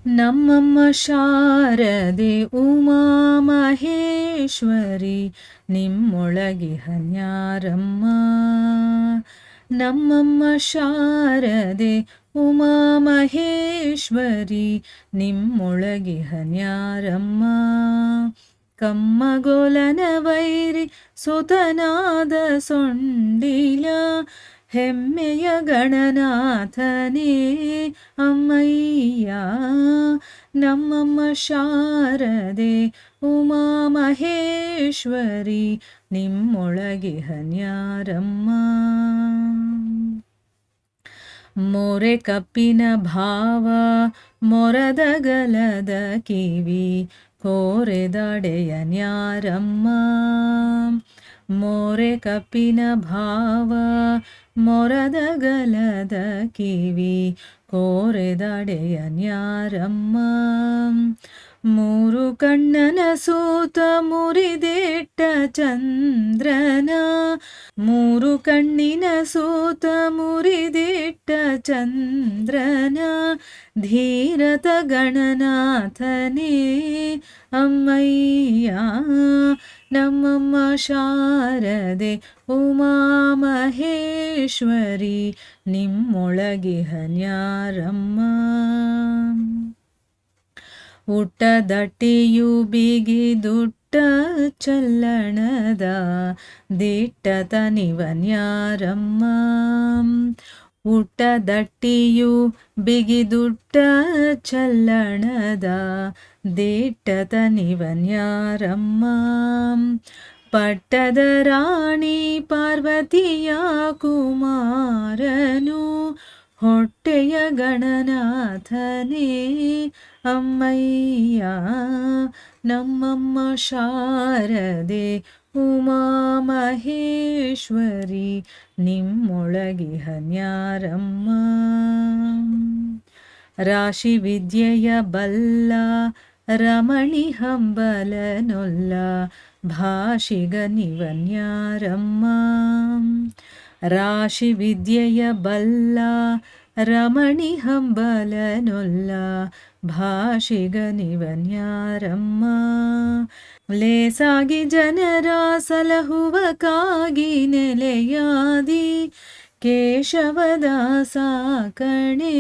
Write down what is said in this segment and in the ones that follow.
ನಮ್ಮಮ್ಮ ಶಾರದೆ ಉಮಾ ಮಹೇಶ್ವರಿ ನಿಮ್ಮೊಳಗೆ ಹನ್ಯಾರಮ್ಮ. ನಮ್ಮಮ್ಮ ಶಾರದೆ ಉಮಾ ಮಹೇಶ್ವರಿ ನಿಮ್ಮೊಳಗೆ ಹನ್ಯಾರಮ್ಮ. ಕಮ್ಮಗೊಲನ ವೈರಿ ಸುತನಾದ ಸೊಂಡಿಲ ಹೆಮ್ಮೆಯ ಗಣನಾಥನೇ ಅಮ್ಮಯ್ಯ. ನಮ್ಮಮ್ಮ ಶಾರದೆ ಉಮಾ ಮಹೇಶ್ವರಿ ನಿಮ್ಮೊಳಗೆ ಹನ್ಯಾರಮ್ಮ. ಮೊರೆ ಕಪ್ಪಿನ ಭಾವ ಮೊರದಗಲದ ಕಿವಿ ಕೋರೆದಡೆಯ ನ್ಯಾರಮ್ಮ. ಮೊರೆ ಕಪ್ಪಿನ ಭಾವ ಮೊರದಗಲದ ಕಿವಿ ಕೋರೆದಡೆಯ ನ್ಯಾರಮ್ಮ. ಮೂರು ಕಣ್ಣನ ಸೂತ ಮುರಿದಿಟ್ಟ ಚಂದ್ರನ, ಮೂರು ಕಣ್ಣಿನ ಸೂತ ಮುರಿದಿಟ್ಟ ಚಂದ್ರನ ಧೀರತ ಗಣನಾಥನೇ ಅಮ್ಮಯ್ಯ. ನಮ್ಮಮ್ಮ ಶಾರದೆ ಉಮಾ ಮಹೇಶ್ವರಿ ನಿಮ್ಮೊಳಗೆ ಹನ್ಯಾರಮ್ಮ. ಉಟ್ಟದಟ್ಟಿಯು ಬಿಗಿದುಟ್ಟ ಚಲ್ಲಣದ ದಿಟ್ಟತ ನಿವನ್ಯಾರಮ್ಮ. ಉಟ್ಟದಟ್ಟಿಯು ಬಿಗಿದುಟ್ಟ ಚಲ್ಲಣದ ದಿಟ್ಟತ ನಿವನ್ಯಾರಮ್ಮ. ಪಟ್ಟದ ರಾಣಿ ಪಾರ್ವತಿಯ ಕುಮಾರನು ಹೊಟ್ಟೆಯ ಗಣನಾಥನೇ ಅಮ್ಮಯ್ಯ. ನಮ್ಮಮ್ಮ ಶಾರದೆ ಉಮಾ ಮಹೇಶ್ವರಿ ನಿಮ್ಮೊಳಗೆ ಹನ್ಯಾರಮ್ಮ. ರಾಶಿ ವಿದ್ಯೆಯ ಬಲ್ಲ ರಮಣಿ ಹಂಬಲನೊಲ್ಲ ಭಾಷಿಗ ನಿವನ್ಯಾರಮ್ಮ. ರಾಶಿ ವಿದ್ಯೆಯ ಬಲ್ಲ ರಮಣಿ ಹಂಬಲನೊಲ್ಲ ಭಾಷಿಗ ನಿವನ್ಯಾರಮ್ಮ. ಲೇಸಾಗಿ ಜನರ ಸಲಹುವಕ್ಕಾಗಿ ನೆಲೆಯಾದಿ ಕೇಶವದಾಸ ಕಣೆ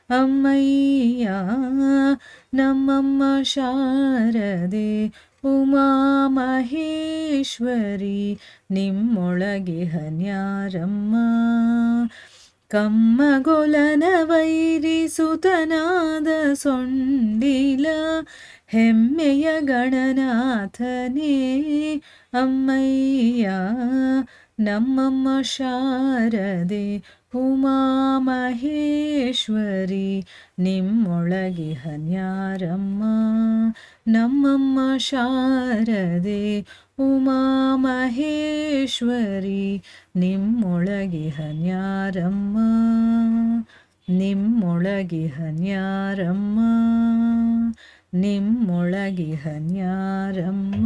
ಅಮ್ಮಯ್ಯ. ನಮ್ಮಮ್ಮ ಶಾರದೆ ಉಮಾ ಮಹೇಶ್ವರಿ ನಿಮ್ಮೊಳಗೆ ಹನ್ಯಾರಮ್ಮ. ಕಮ್ಮಗೊಲನ ವೈರಿ ಸುತನಾದ ಸೊಂಡಿಲ ಹೆಮ್ಮೆಯ ಗಣನಾಥನೇ ಅಮ್ಮಯ್ಯ. ನಮ್ಮಮ್ಮ ಶಾರದೆ ಉಮಾ ಮಹೇಶ್ವರಿ ನಿಮ್ಮೊಳಗೆ ಹನ್ಯಾರಮ್ಮ. ನಮ್ಮಮ್ಮ ಶಾರದೆ ಉಮಾ ಮಹೇಶ್ವರಿ ನಿಮ್ಮೊಳಗೆ ಹನ್ಯಾರಮ್ಮ. ನಿಮ್ಮೊಳಗೆ ಹನ್ಯಾರಮ್ಮ. ನಿಮ್ಮೊಳಗೆ ಹನ್ಯಾರಮ್ಮ.